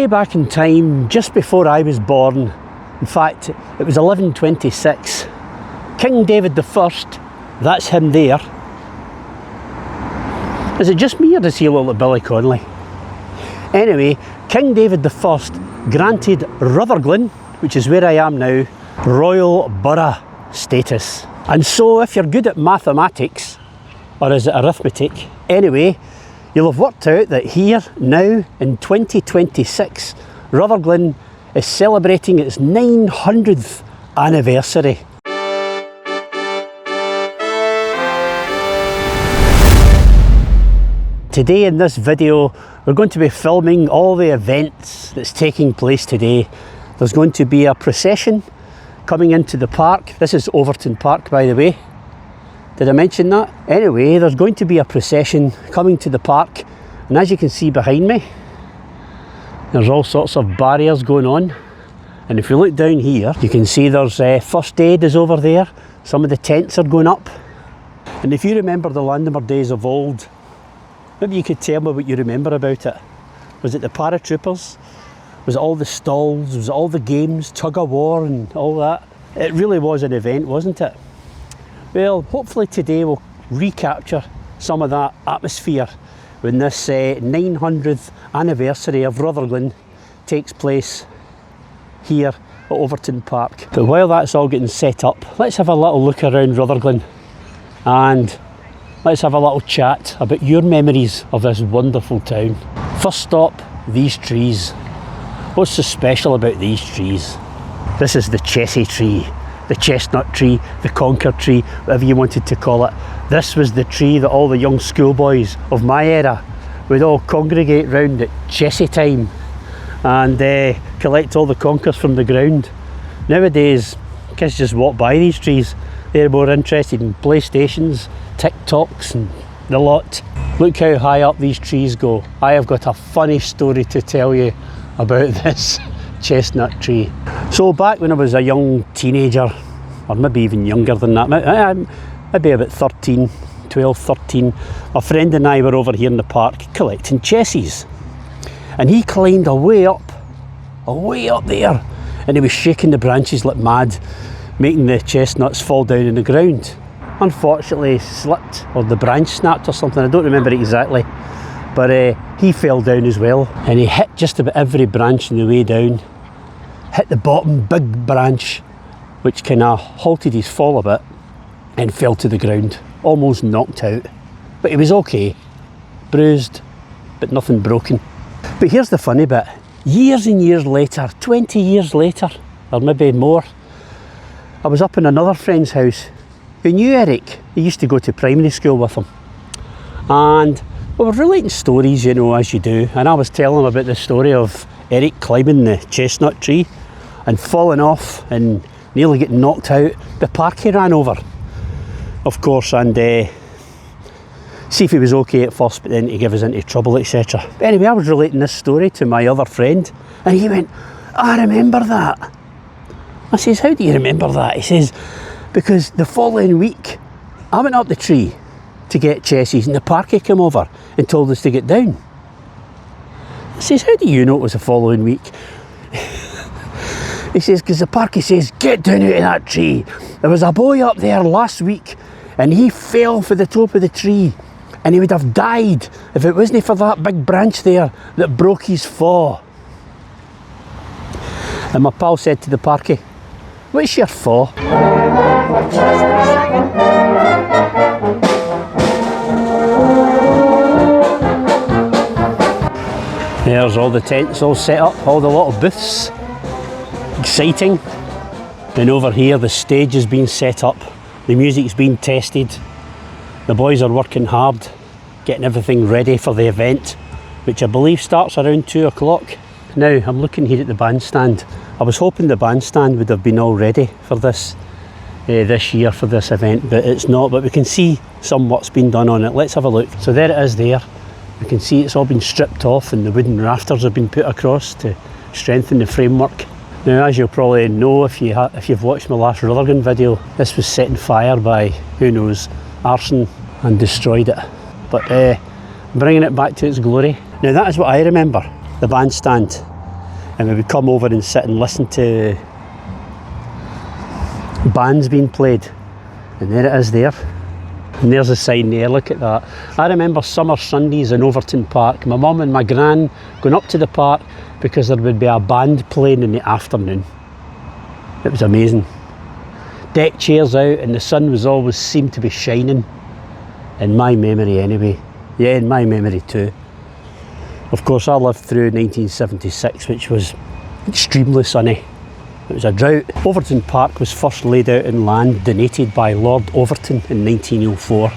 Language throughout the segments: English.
way back in time, just before I was born, in fact it was 1126, King David I, that's him there. Is it just me or does he look like Billy Connolly? Anyway, King David I granted Rutherglen, which is where I am now, Royal Burgh status. And so if you're good at mathematics, or is it arithmetic, anyway, you'll have worked out that here, now, in 2026, Rutherglen is celebrating its 900th anniversary. Today in this video, we're going to be filming all the events that's taking place today. There's going to be a procession coming into the park. This is Overton Park, by the way. Did I mention that? Anyway, there's going to be a procession coming to the park, and as you can see behind me, there's all sorts of barriers going on. And if you look down here, you can see there's first aid is over there. Some of the tents are going up. And if you remember the Landomer days of old, maybe you could tell me what you remember about it. Was it the paratroopers? Was it all the stalls? Was it all the games, tug of war and all that? It really was an event, wasn't it? Well, hopefully today we'll recapture some of that atmosphere when this 900th anniversary of Rutherglen takes place here at Overton Park. But while that's all getting set up, let's have a little look around Rutherglen and let's have a little chat about your memories of this wonderful town. First stop, these trees. What's so special about these trees? This is the Chessie tree, the chestnut tree, the Concord tree, whatever you wanted to call it. This was the tree that all the young schoolboys of my era would all congregate round at Chessie time and collect all the conkers from the ground. Nowadays, kids just walk by these trees. They're more interested in PlayStations, TikToks and the lot. Look how high up these trees go. I have got a funny story to tell you about this chestnut tree. So back when I was a young teenager, or maybe even younger than that, maybe about 12, 13, a friend and I were over here in the park collecting chessies. And he climbed way up there, and he was shaking the branches like mad, making the chestnuts fall down in the ground. Unfortunately, he slipped, or the branch snapped or something, I don't remember exactly. But he fell down as well, and he hit just about every branch on the way down. Hit the bottom big branch, which kind of halted his fall a bit, and fell to the ground, almost knocked out. But he was okay, bruised, but nothing broken. But here's the funny bit. Years and years later, 20 years later, or maybe more, I was up in another friend's house who knew Eric. He used to go to primary school with him. And we were relating stories, you know, as you do, and I was telling him about the story of Eric climbing the chestnut tree and falling off and nearly getting knocked out. The park he ran over, of course, and see if he was okay at first, but then to give us into trouble, etc. Anyway, I was relating this story to my other friend, and he went, I remember that. I says, how do you remember that? He says, because the following week, I went up the tree to get chessies, and the parkie came over and told us to get down. I says, how do you know it was the following week? He says, because the parkie says, get down out of that tree. There was a boy up there last week and he fell for the top of the tree and he would have died if it wasn't for that big branch there that broke his fall. And my pal said to the parkie, what's your fall? There's all the tents all set up, all the little booths. Exciting. And over here the stage has been set up, the music's been tested, the boys are working hard, getting everything ready for the event, which I believe starts around 2 o'clock. Now I'm looking here at the bandstand. I was hoping the bandstand would have been all ready for this year for this event, but it's not. But we can see some what's been done on it. Let's have a look. So there it is there. You can see it's all been stripped off and the wooden rafters have been put across to strengthen the framework. Now, as you'll probably know if you've watched my last Rutherglen video, this was set on fire by, who knows, arson, and destroyed it. But bringing it back to its glory. Now that is what I remember, the bandstand. and we would come over and sit and listen to bands being played. And there it is there. And there's a sign there, look at that. I remember summer Sundays in Overton Park, my mum and my gran going up to the park because there would be a band playing in the afternoon. It was amazing. Deck chairs out and the sun was always seemed to be shining. In my memory anyway. Yeah, in my memory too. Of course I lived through 1976, which was extremely sunny. It was a drought. Overton Park was first laid out in land donated by Lord Overton in 1904.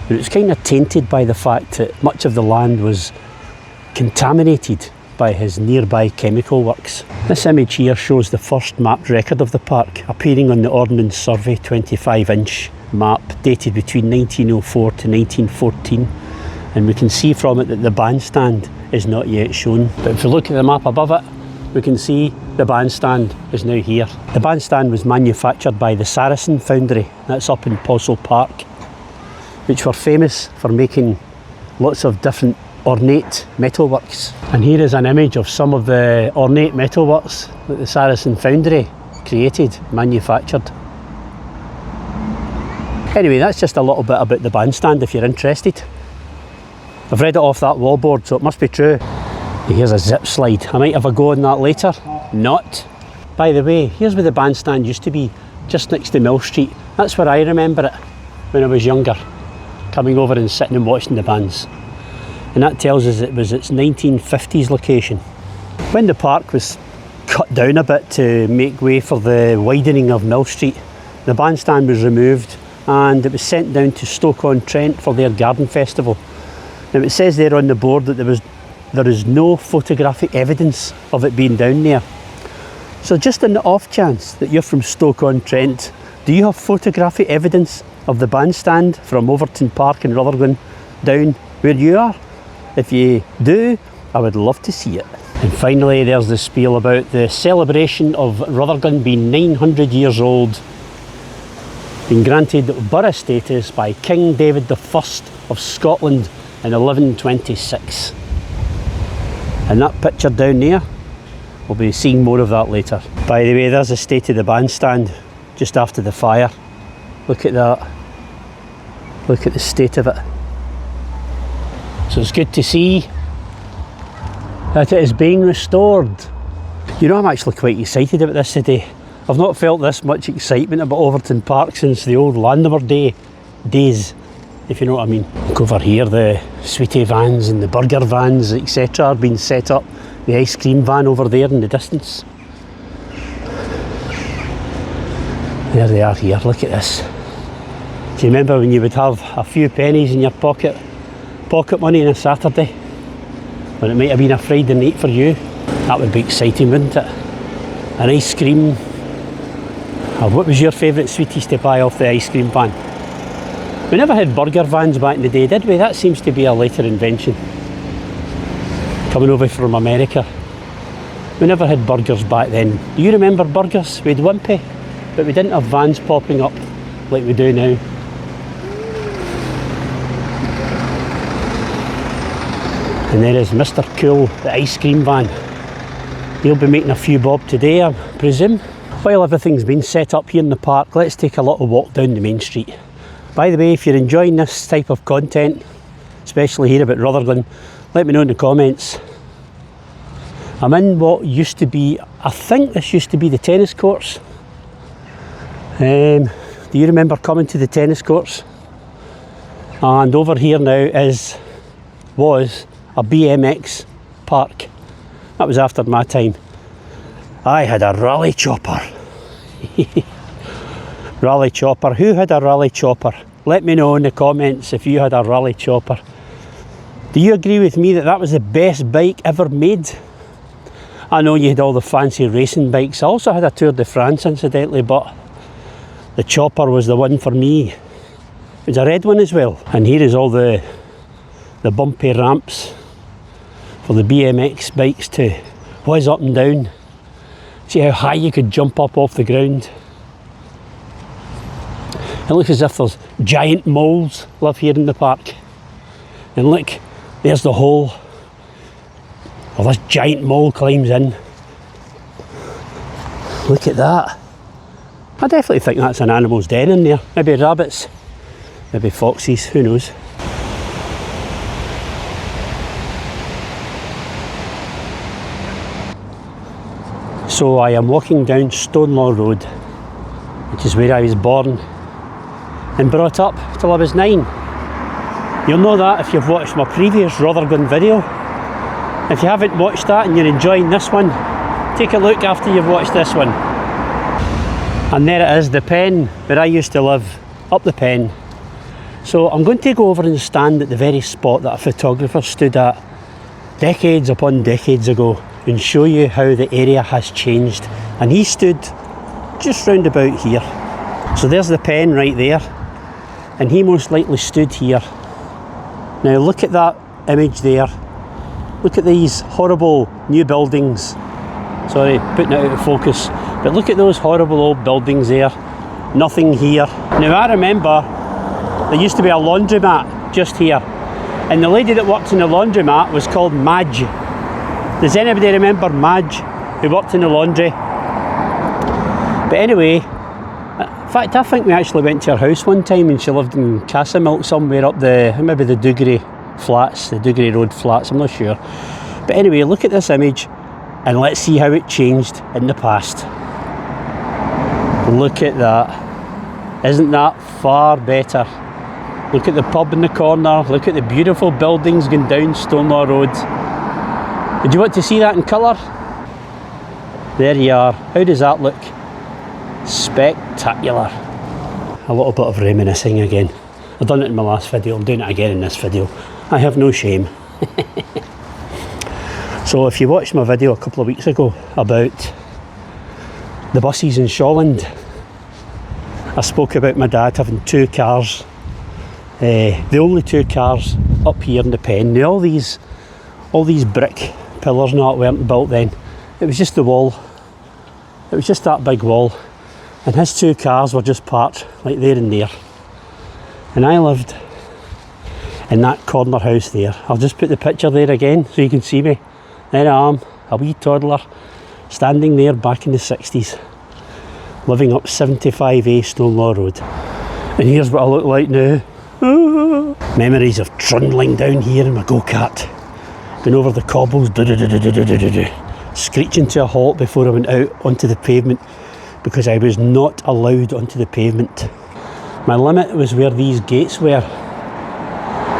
And it was kind of tainted by the fact that much of the land was contaminated by his nearby chemical works. This image here shows the first mapped record of the park, appearing on the Ordnance Survey 25-inch map dated between 1904 to 1914. And we can see from it that the bandstand is not yet shown. But if we look at the map above it, we can see the bandstand is now here. The bandstand was manufactured by the Saracen Foundry, that's up in Possil Park, which were famous for making lots of different ornate metalworks. And here is an image of some of the ornate metalworks that the Saracen Foundry created, manufactured. Anyway, that's just a little bit about the bandstand if you're interested. I've read it off that wallboard, so it must be true. Here's a zip slide. I might have a go on that later. Not. By the way, here's where the bandstand used to be, just next to Mill Street. That's where I remember it when I was younger, coming over and sitting and watching the bands. And that tells us it was its 1950s location. When the park was cut down a bit to make way for the widening of Mill Street, the bandstand was removed and it was sent down to Stoke-on-Trent for their garden festival. Now it says there on the board that there is no photographic evidence of it being down there. So just in the off chance that you're from Stoke-on-Trent, do you have photographic evidence of the bandstand from Overton Park in Rutherglen down where you are? If you do, I would love to see it. And finally there's the spiel about the celebration of Rutherglen being 900 years old, being granted borough status by King David I of Scotland in 1126. And that picture down there, we'll be seeing more of that later. By the way, there's the state of the bandstand just after the fire. Look at that. Look at the state of it. So it's good to see that it is being restored. You know, I'm actually quite excited about this today. I've not felt this much excitement about Overton Park since the old Landomer days, if you know what I mean. Look over here, the sweetie vans and the burger vans, etc. are being set up. The ice cream van over there in the distance. There they are here, look at this. Do you remember when you would have a few pennies in your pocket money on a Saturday? When it might have been a Friday night for you? That would be exciting, wouldn't it? An ice cream. What was your favourite sweeties to buy off the ice cream van? We never had burger vans back in the day, did we? That seems to be a later invention. Coming over from America. We never had burgers back then. Do you remember burgers? We had Wimpy, but we didn't have vans popping up like we do now. And there is Mr. Cool, the ice cream van. He'll be making a few bob today, I presume. While everything's been set up here in the park, let's take a little walk down the main street. By the way, if you're enjoying this type of content, especially here about Rutherglen, let me know in the comments. I'm in what used to be, I think this used to be the tennis courts. Do you remember coming to the tennis courts? And over here now was a BMX park. That was after my time. I had a rally chopper. Rally chopper. Who had a rally chopper? Let me know in the comments if you had a rally chopper. Do you agree with me that that was the best bike ever made? I know you had all the fancy racing bikes. I also had a Tour de France incidentally, but the chopper was the one for me. It was a red one as well. And here is all the bumpy ramps for the BMX bikes to whiz up and down. See how high you could jump up off the ground. It looks as if there's giant moles live here in the park. And look, there's the hole. Well, this giant mole climbs in Look at that. I definitely think that's an animal's den in there. Maybe rabbits, maybe foxes, who knows. So I am walking down Stonelaw Road, which is where I was born and brought up till I was 9. You'll know that if you've watched my previous Rutherglen video. If you haven't watched that and you're enjoying this one, take a look after you've watched this one. And there it is, the pen where I used to live, up the pen. So I'm going to go over and stand at the very spot that a photographer stood at decades upon decades ago and show you how the area has changed. And he stood just round about here. So there's the pen right there, and he most likely stood here. Now look at that image there. Look at these horrible new buildings. Sorry, putting it out of focus. But look at those horrible old buildings there. Nothing here. Now I remember there used to be a laundromat just here. And the lady that worked in the laundromat was called Madge. Does anybody remember Madge, who worked in the laundry? But anyway, in fact I think we actually went to her house one time and she lived in Castlemilk somewhere up maybe the Duggery flats, the Duggery Road flats, I'm not sure. But anyway, look at this image and let's see how it changed in the past. Look at that. Isn't that far better? Look at the pub in the corner, look at the beautiful buildings going down Stonelaw Road. Did you want to see that in colour? There you are. How does that look? Spectacular. A little bit of reminiscing again. I've done it in my last video, I'm doing it again in this video. I have no shame. So if you watched my video a couple of weeks ago about the buses in Shawland, I spoke about my dad having 2 cars. The only 2 cars up here in the pen. Now all these brick pillars and that weren't built then. It was just the wall. It was just that big wall. And his 2 cars were just parked like there and there. And I lived in that corner house there. I'll just put the picture there again so you can see me. There I am, a wee toddler, standing there back in the 60s, living up 75A Stonelaw Road. And here's what I look like now. Memories of trundling down here in my go-kart, going over the cobbles, screeching to a halt before I went out onto the pavement because I was not allowed onto the pavement. My limit was where these gates were.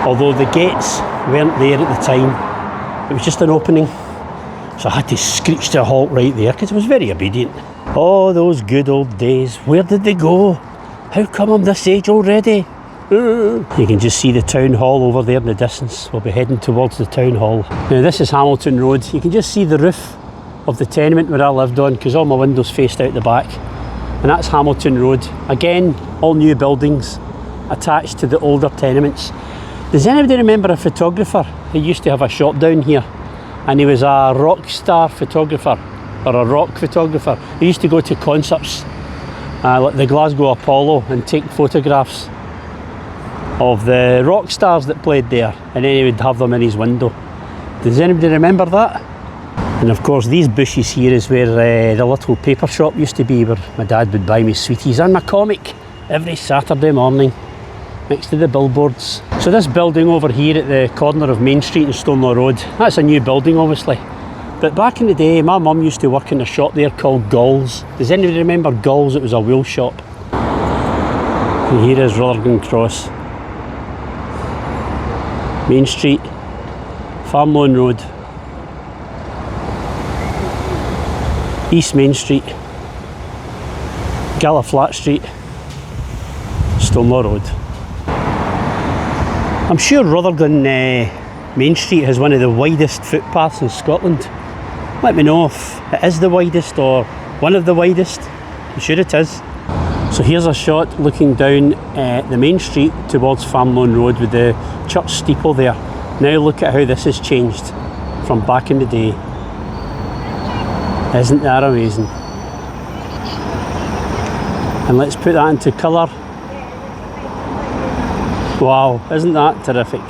Although the gates weren't there at the time, it was just an opening. So I had to screech to a halt right there because I was very obedient. Oh, those good old days. Where did they go? How come I'm this age already? You can just see the town hall over there in the distance. We'll be heading towards the town hall. Now this is Hamilton Road. You can just see the roof of the tenement where I lived on because all my windows faced out the back. And that's Hamilton Road. Again, all new buildings attached to the older tenements. Does anybody remember a photographer who used to have a shop down here? And he was a rock star photographer, or a rock photographer. He used to go to concerts, like the Glasgow Apollo, and take photographs of the rock stars that played there, and then he would have them in his window. Does anybody remember that? And of course these bushes here is where the little paper shop used to be, where my dad would buy me sweeties and my comic every Saturday morning next to the billboards. So this building over here at the corner of Main Street and Stonelaw Road, that's a new building obviously. But back in the day, my mum used to work in a shop there called Gall's. Does anybody remember Gall's? It was a wheel shop. And here is Rutherglen Cross. Main Street, Farmlawn Road, East Main Street, Gallaflat Street, Stonelaw Road. I'm sure Rutherglen Main Street has one of the widest footpaths in Scotland. Let me know if it is the widest or one of the widest. I'm sure it is. So here's a shot looking down the main street towards Farmlawn Road with the church steeple there. Now look at how this has changed from back in the day. Isn't that amazing? And let's put that into colour. Wow, isn't that terrific?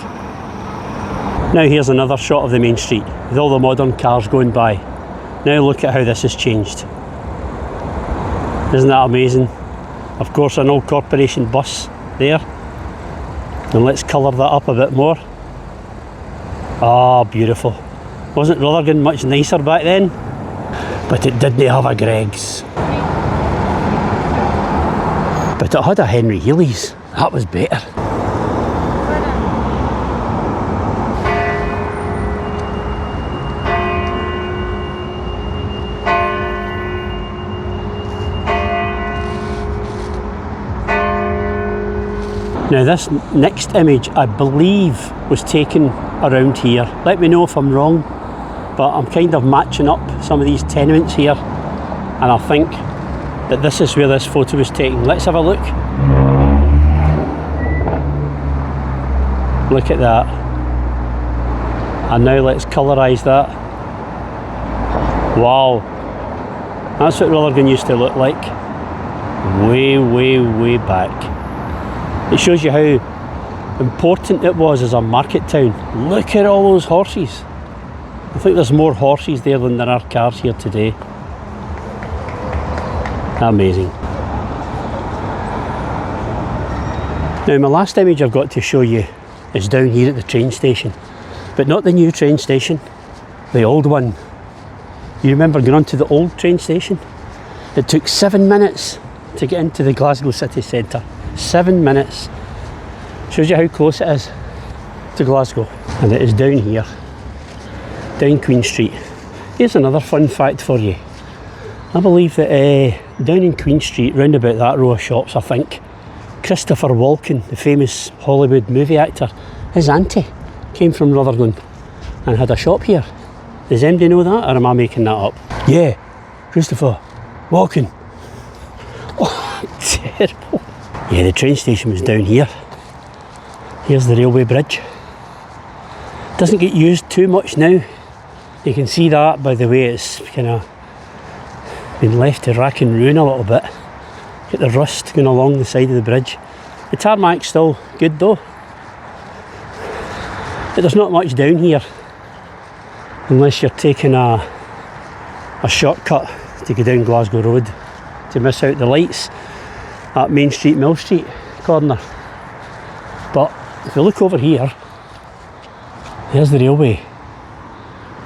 Now here's another shot of the main street with all the modern cars going by. Now look at how this has changed. Isn't that amazing? Of course, an old corporation bus there. And let's colour that up a bit more. Ah, beautiful. Wasn't Rutherglen much nicer back then? But it didn't have a Greggs. But it had a Henry Healy's. That was better. Now this next image, I believe, was taken around here. Let me know if I'm wrong, but I'm kind of matching up some of these tenements here, and I think that this is where this photo was taken. Let's have a look. Look at that. And now let's colorise that. Wow. That's what Rutherglen used to look like. Way, way, way back. It shows you how important it was as a market town. Look at all those horses. I think there's more horses there than there are cars here today. Amazing. Now my last image I've got to show you is down here at the train station. But not the new train station, the old one. You remember going on to the old train station? It took 7 minutes to get into the Glasgow city centre. 7 minutes. Shows you how close it is to Glasgow. And it is down here, down Queen Street. Here's another fun fact for you. I believe that down in Queen Street, round about that row of shops, I think, Christopher Walken, the famous Hollywood movie actor, his auntie came from Rutherglen and had a shop here. Does anybody know that, or am I making that up? Yeah, Christopher Walken. Oh, terrible. Yeah, the train station was down here. Here's the railway bridge. Doesn't get used too much now. You can see that by the way it's kind of been left to rack and ruin a little bit. Get the rust going along the side of the bridge. The tarmac's still good though. But there's not much down here unless you're taking a shortcut to go down Glasgow Road to miss out the lights at Main Street, Mill Street corner. But if you look over here, there's the railway.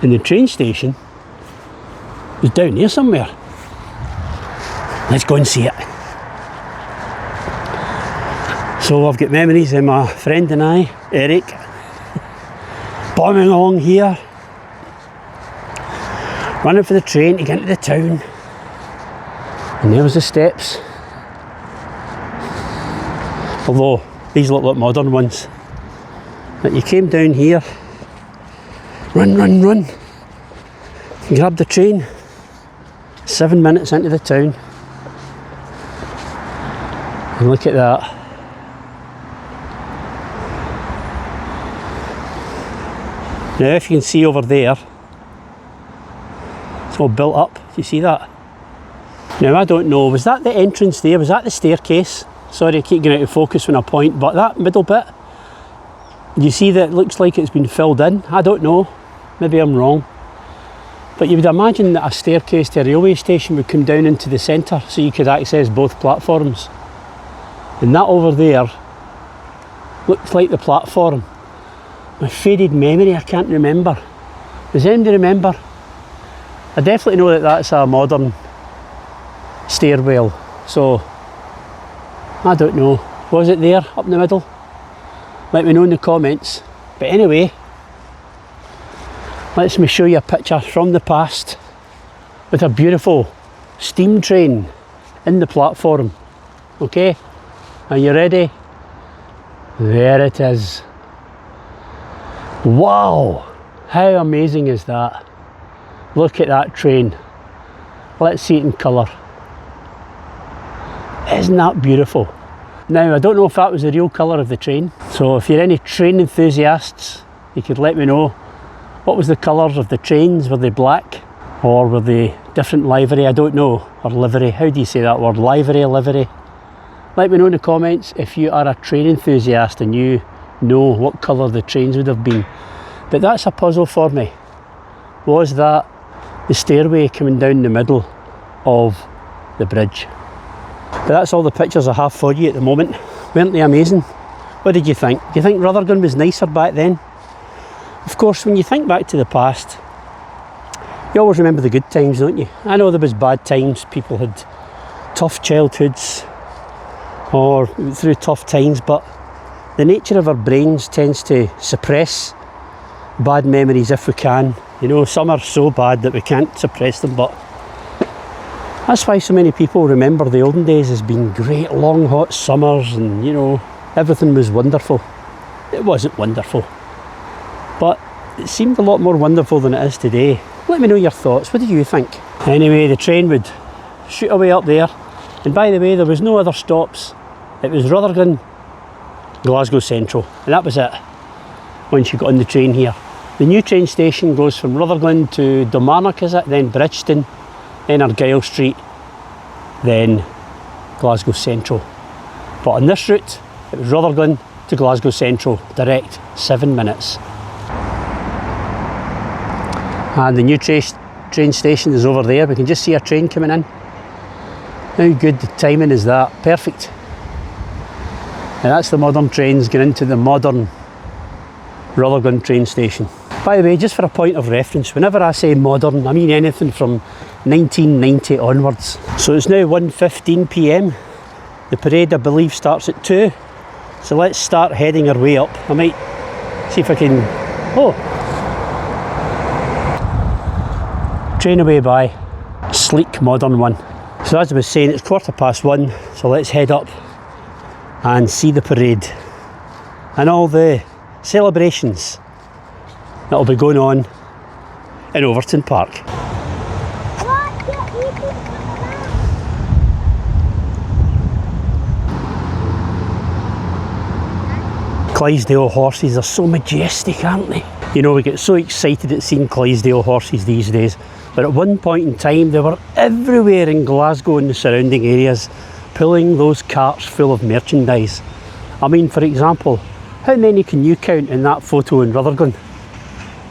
And the train station is down here somewhere. Let's go and see it. So I've got memories of my friend and I, Eric, bombing along here, running for the train to get into the town. And there was the steps. Although these look like modern ones. But you came down here, run, run, run, grab the train, 7 minutes into the town. And look at that. Now if you can see over there, it's all built up. Do you see that? Now I don't know, was that the entrance there? Was that the staircase? Sorry, I keep getting out of focus when I point, but that middle bit, you see that it looks like it's been filled in? I don't know, maybe I'm wrong. But you would imagine that a staircase to a railway station would come down into the centre so you could access both platforms. And that over there looked like the platform. My faded memory, I can't remember. Does anybody remember? I definitely know that that's a modern stairwell, so I don't know. Was it there up in the middle? Let me know in the comments. But anyway, let me show you a picture from the past with a beautiful steam train in the platform. Okay, are you ready? There it is. Wow, how amazing is that? Look at that train. Let's see it in colour. Isn't that beautiful? Now I don't know if that was the real colour of the train, so if you're any train enthusiasts, you could let me know what was the colours of the trains. Were they black or were they different livery? I don't know. Or livery, how do you say that word? Livery, livery. Let me know in the comments if you are a train enthusiast and you know what colour the trains would have been. But that's a puzzle for me. Was that the stairway coming down the middle of the bridge? But that's all the pictures I have for you at the moment. Weren't they amazing? What did you think? Do you think Rutherglen was nicer back then? Of course, when you think back to the past, you always remember the good times, don't you? I know there was bad times, people had tough childhoods or through tough times, but the nature of our brains tends to suppress bad memories if we can. You know, some are so bad that we can't suppress them, but that's why so many people remember the olden days as being great long hot summers and, you know, everything was wonderful. It wasn't wonderful, but it seemed a lot more wonderful than it is today. Let me know your thoughts. What did you think? Anyway, the train would shoot away up there, and by the way, there was no other stops. It was Rutherglen, Glasgow Central, and that was it once you got on the train here. The new train station goes from Rutherglen to Kilmarnock, is it? Then Bridgeton, then Argyle Street, then Glasgow Central. But on this route, it was Rutherglen to Glasgow Central, direct, 7 minutes. And the new train station is over there. We can just see a train coming in. How good the timing is that? Perfect. And that's the modern trains going into the modern Rutherglen train station. By the way, just for a point of reference, whenever I say modern, I mean anything from 1990 onwards. So it's now 1:15 p.m. The parade, I believe, starts at 2. So let's start heading our way up. I might see if I can... Oh! Train away by. Sleek, modern one. So as I was saying, it's 1:15, so let's head up and see the parade and all the celebrations that'll be going on in Overton Park. Clydesdale horses are so majestic, aren't they? You know, we get so excited at seeing Clydesdale horses these days, but at one point in time they were everywhere in Glasgow and the surrounding areas, pulling those carts full of merchandise. I mean, for example, how many can you count in that photo in Rutherglen?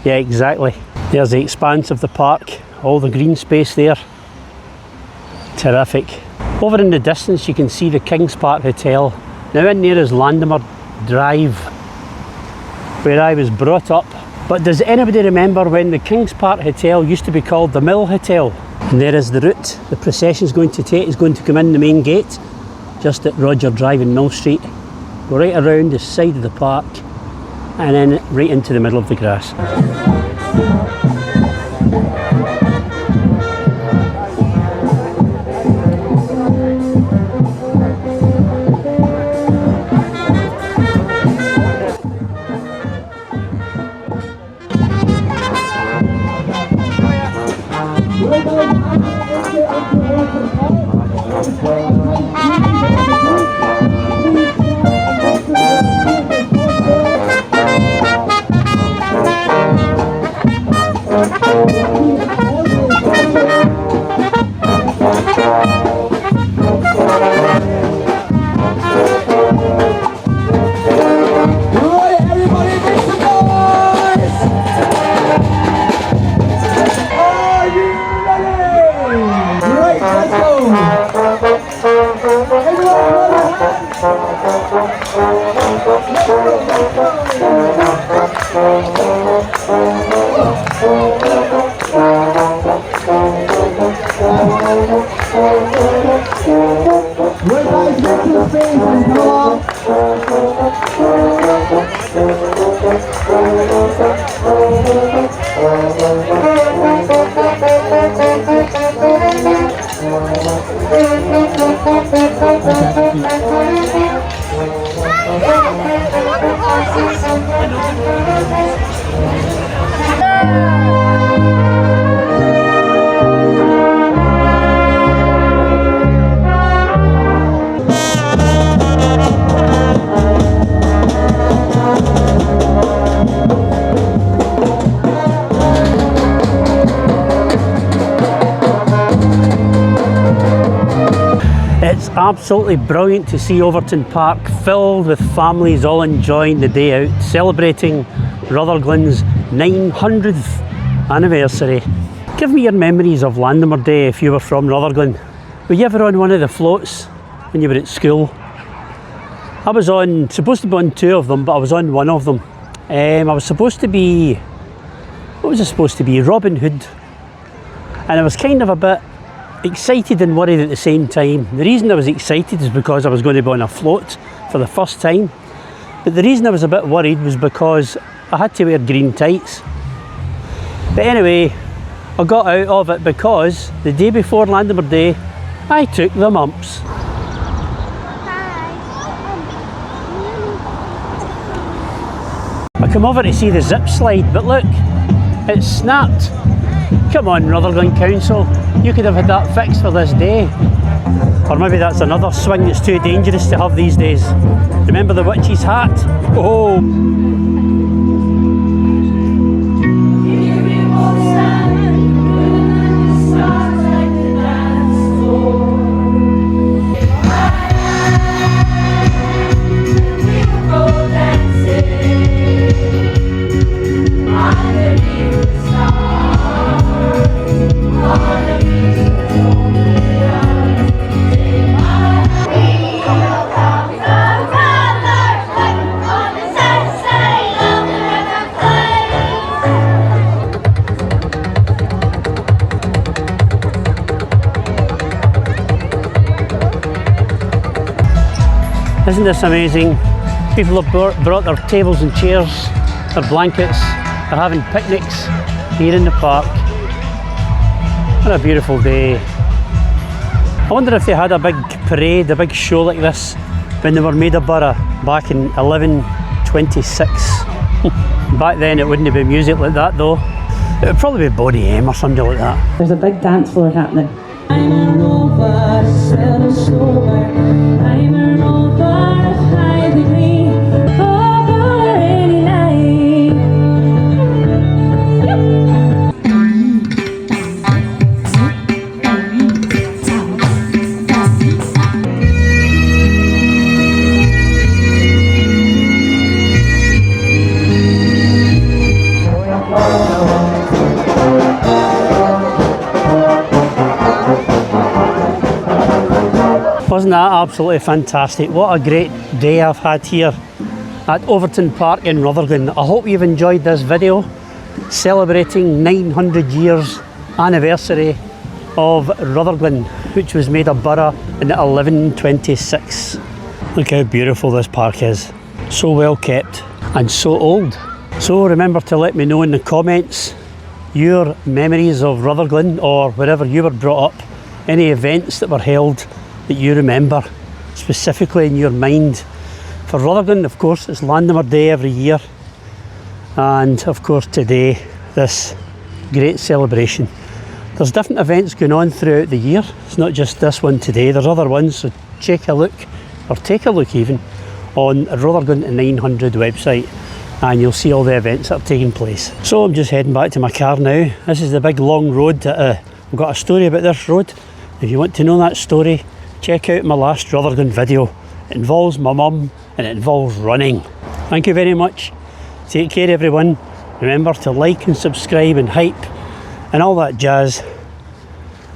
Yeah, exactly. There's the expanse of the park, all the green space there. Terrific. Over in the distance you can see the Kings Park Hotel. Now in there is Landomer Drive, where I was brought up. But does anybody remember when the Kings Park Hotel used to be called the Mill Hotel? And there is the route the procession is going to take. Is going to come in the main gate, just at Roger Drive in Mill Street, go right around the side of the park, and then right into the middle of the grass. It's absolutely brilliant to see Overton Park filled with families all enjoying the day out, celebrating Rutherglen's 900th anniversary. Give me your memories of Landomer Day if you were from Rutherglen. Were you ever on one of the floats? when you were at school. I was supposed to be on 2 of them, but I was on 1 of them. I was supposed to be, what was I supposed to be? Robin Hood. And I was kind of a bit excited and worried at the same time. The reason I was excited is because I was going to be on a float for the first time. But the reason I was a bit worried was because I had to wear green tights. But anyway, I got out of it because the day before Landomer Day, I took the mumps. I come over to see the zip slide, but look, it's snapped. Come on, Rutherglen Council, you could have had that fixed for this day. Or maybe that's another swing that's too dangerous to have these days. Remember the witch's hat? Oh! Isn't this amazing? People have brought their tables and chairs, their blankets, they're having picnics here in the park. What a beautiful day. I wonder if they had a big parade, a big show like this when they were made a borough back in 1126. Back then it wouldn't have been music like that though. It would probably be Boney M or something like that. There's a big dance floor happening. I'm a rover, sailor sober. I'm a rover of high degree, over any night. Wasn't that absolutely fantastic? What a great day I've had here at Overton Park in Rutherglen. I hope you've enjoyed this video celebrating 900 years anniversary of Rutherglen, which was made a borough in 1126. Look how beautiful this park is. So well kept and so old. So remember to let me know in the comments your memories of Rutherglen or wherever you were brought up, any events that were held that you remember specifically in your mind. For Rutherglen, of course, it's Landomer Day every year, and of course today, this great celebration. There's different events going on throughout the year. It's not just this one today, there's other ones, so check a look, or take a look even, on Rutherglen 900 website, and you'll see all the events that are taking place. So I'm just heading back to my car now. This is the big long road that I've got a story about this road. If you want to know that story, check out my last Rutherglen video. It involves my mum and it involves running. Thank you very much. Take care everyone. Remember to like and subscribe and hype and all that jazz.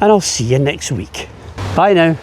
And I'll see you next week. Bye now.